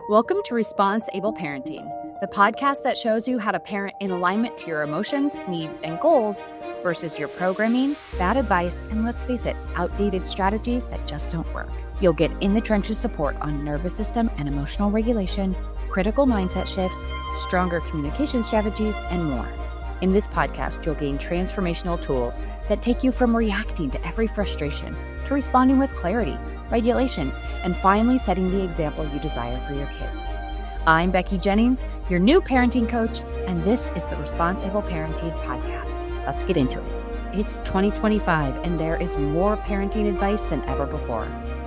Welcome to Response-Able Parenting, the podcast that shows you how to parent in alignment to your emotions, needs, and goals versus your programming, bad advice, and let's face it, outdated strategies that just don't work. You'll get in the trenches support on nervous system and emotional regulation, critical mindset shifts, stronger communication strategies, and more. In this podcast, you'll gain transformational tools that take you from reacting to every frustration to responding with clarity, regulation, and finally setting the example you desire for your kids. I'm Becky Jennings, your new parenting coach, and this is the Responsible Parenting Podcast. Let's get into it. It's 2025, and there is more parenting advice than ever before.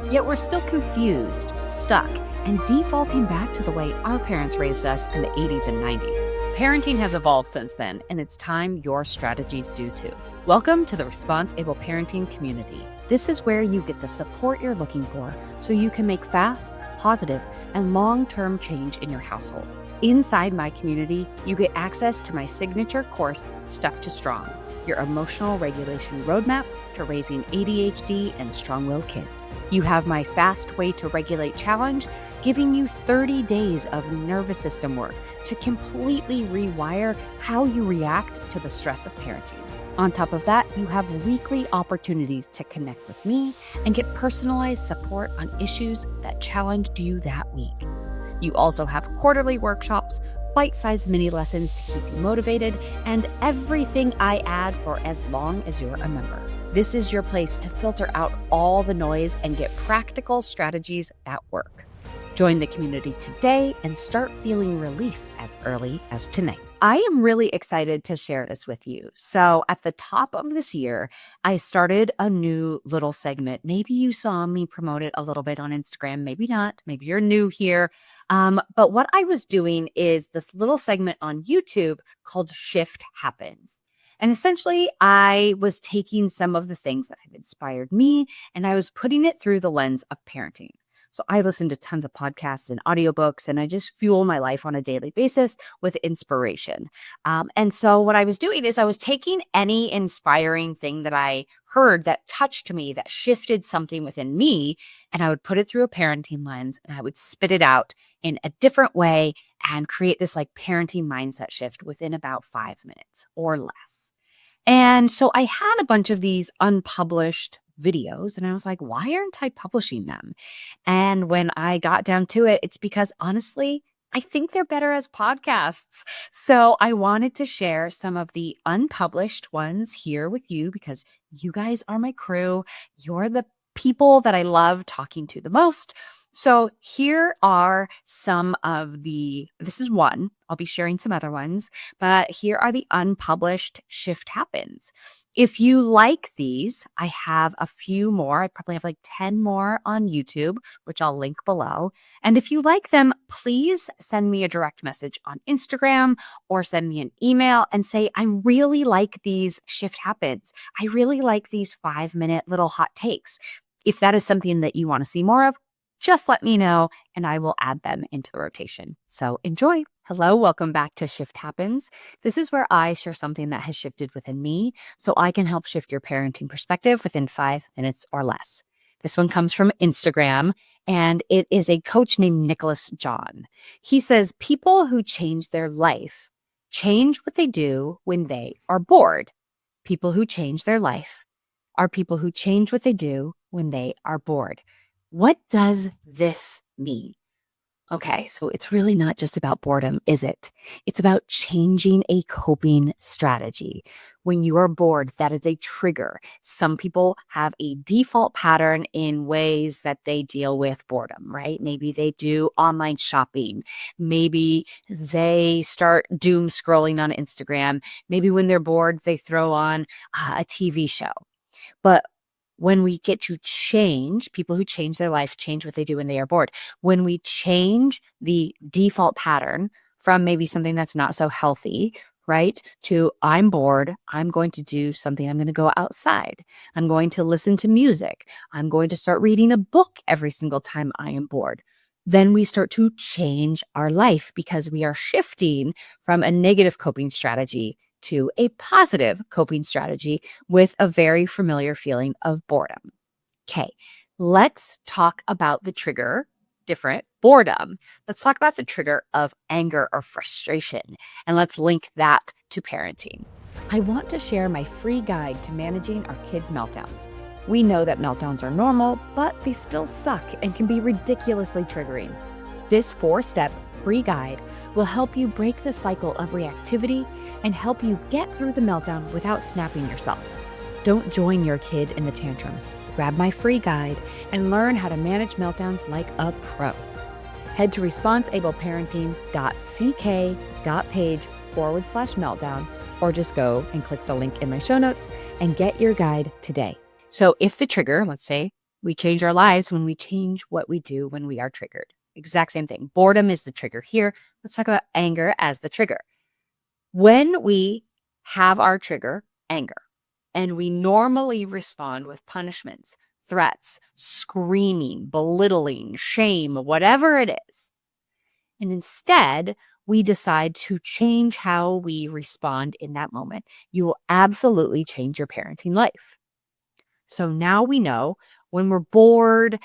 Yet we're still confused, stuck, and defaulting back to the way our parents raised us in the 80s and 90s. Parenting has evolved since then, and it's time your strategies do too. Welcome to the Responsible Parenting community. This is where you get the support you're looking for so you can make fast, positive, and long-term change in your household. Inside my community, you get access to my signature course, S.T.U.C.K, your emotional regulation roadmap to raising ADHD and strong-willed kids. You have my Fast Way to Regulate challenge, giving you 30 days of nervous system work to completely rewire how you react to the stress of parenting. On top of that, you have weekly opportunities to connect with me and get personalized support on issues that challenged you that week. You also have quarterly workshops, bite-sized mini lessons to keep you motivated, and everything I add for as long as you're a member. This is your place to filter out all the noise and get practical strategies that work. Join the community today and start feeling relief as early as tonight. I am really excited to share this with you. So at the top of this year, I started a new little segment. Maybe you saw me promote it a little bit on Instagram, maybe not. Maybe you're new here. But what I was doing is this little segment on YouTube called Shift Happens. And essentially, I was taking some of the things that have inspired me and I was putting it through the lens of parenting. So I listen to tons of podcasts and audiobooks, and I just fuel my life on a daily basis with inspiration. And so what I was doing is I was taking any inspiring thing that I heard that touched me, that shifted something within me, and I would put it through a parenting lens, and I would spit it out in a different way and create this like parenting mindset shift within about 5 minutes or less. And so I had a bunch of these unpublished videos and I was like, why aren't I publishing them? And when I got down to it, it's because honestly, I think they're better as podcasts. So I wanted to share some of the unpublished ones here with you because you guys are my crew. You're the people that I love talking to the most. So here are some of this is one. I'll be sharing some other ones, but here are the unpublished Shift Happens. If you like these, I have a few more. I probably have like 10 more on YouTube, which I'll link below. And if you like them, please send me a direct message on Instagram or send me an email and say, I really like these Shift Happens. I really like these 5-minute little hot takes. If that is something that you want to see more of, just let me know and I will add them into the rotation. So enjoy. Hello, welcome back to Shift Happens. This is where I share something that has shifted within me so I can help shift your parenting perspective within 5 minutes or less. This one comes from Instagram and it is a coach named Nicholas John. He says, people who change their life change what they do when they are bored. People who change their life are people who change what they do when they are bored. What does this mean? Okay, so it's really not just about boredom, is it? It's about changing a coping strategy. When you are bored, that is a trigger. Some people have a default pattern in ways that they deal with boredom, right? Maybe they do online shopping. Maybe they start doom scrolling on Instagram. Maybe when they're bored, they throw on a TV show. But when we get to change, people who change their life change what they do when they are bored. When we change the default pattern from maybe something that's not so healthy, right, to I'm bored, I'm going to do something, I'm going to go outside, I'm going to listen to music, I'm going to start reading a book every single time I am bored. Then we start to change our life because we are shifting from a negative coping strategy to a positive coping strategy with a very familiar feeling of boredom. Okay, let's talk about the trigger different boredom, let's talk about the trigger of anger or frustration, and let's link that to parenting. I want to share my free guide to managing our kids' meltdowns. We know that meltdowns are normal, but they still suck and can be ridiculously triggering. This 4-step free guide will help you break the cycle of reactivity and help you get through the meltdown without snapping yourself. Don't join your kid in the tantrum. Grab my free guide and learn how to manage meltdowns like a pro. Head to responsablepparenting.ck.page/meltdown, or just go and click the link in my show notes and get your guide today. So if the trigger, let's say we change our lives when we change what we do when we are triggered. Exact same thing. Boredom is the trigger here. Let's talk about anger as the trigger. When we have our trigger, anger, and we normally respond with punishments, threats, screaming, belittling, shame, whatever it is, and instead we decide to change how we respond in that moment, you will absolutely change your parenting life. So now we know when we're bored,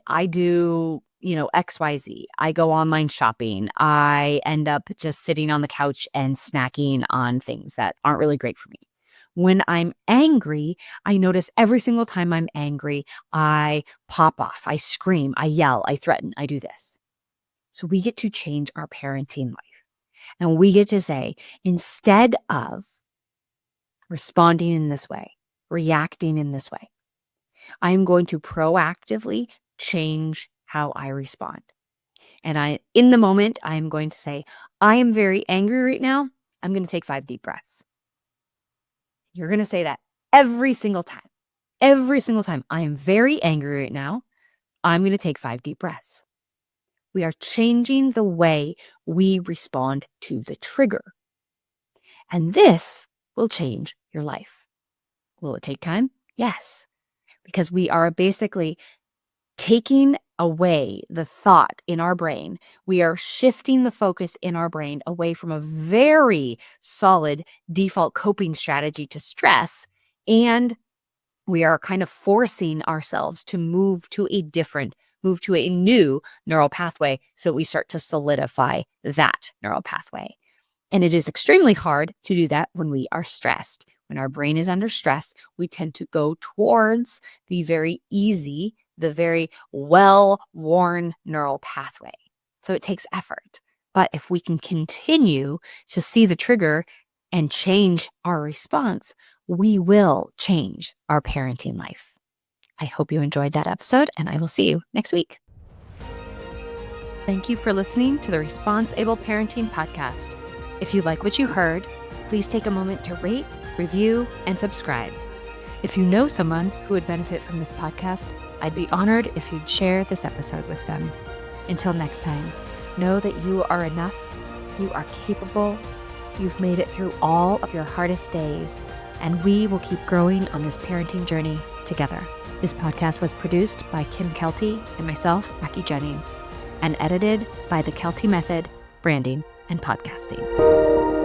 I do, XYZ. I go online shopping. I end up just sitting on the couch and snacking on things that aren't really great for me. When I'm angry, I notice every single time I'm angry, I pop off, I scream, I yell, I threaten, I do this. So we get to change our parenting life. And we get to say, instead of responding in this way, reacting in this way, I am going to proactively change how I respond. And in the moment, I'm going to say, I am very angry right now. I'm going to take 5 deep breaths. You're going to say that every single time. Every single time. I am very angry right now. I'm going to take 5 deep breaths. We are changing the way we respond to the trigger. And this will change your life. Will it take time? Yes. Because we are basically taking away the thought in our brain. We are shifting the focus in our brain away from a very solid default coping strategy to stress, and we are kind of forcing ourselves to move to a new neural pathway so we start to solidify that neural pathway. And it is extremely hard to do that when we are stressed. When our brain is under stress, we tend to go towards the very easy, the very well-worn neural pathway. So it takes effort. But if we can continue to see the trigger and change our response, we will change our parenting life. I hope you enjoyed that episode, and I will see you next week. Thank you for listening to the Responsible Parenting Podcast. If you like what you heard, please take a moment to rate, review, and subscribe. If you know someone who would benefit from this podcast, I'd be honored if you'd share this episode with them. Until next time, know that you are enough, you are capable, you've made it through all of your hardest days, and we will keep growing on this parenting journey together. This podcast was produced by Kim Kelty and myself, Mackie Jennings, and edited by the Kelty Method, Branding and Podcasting.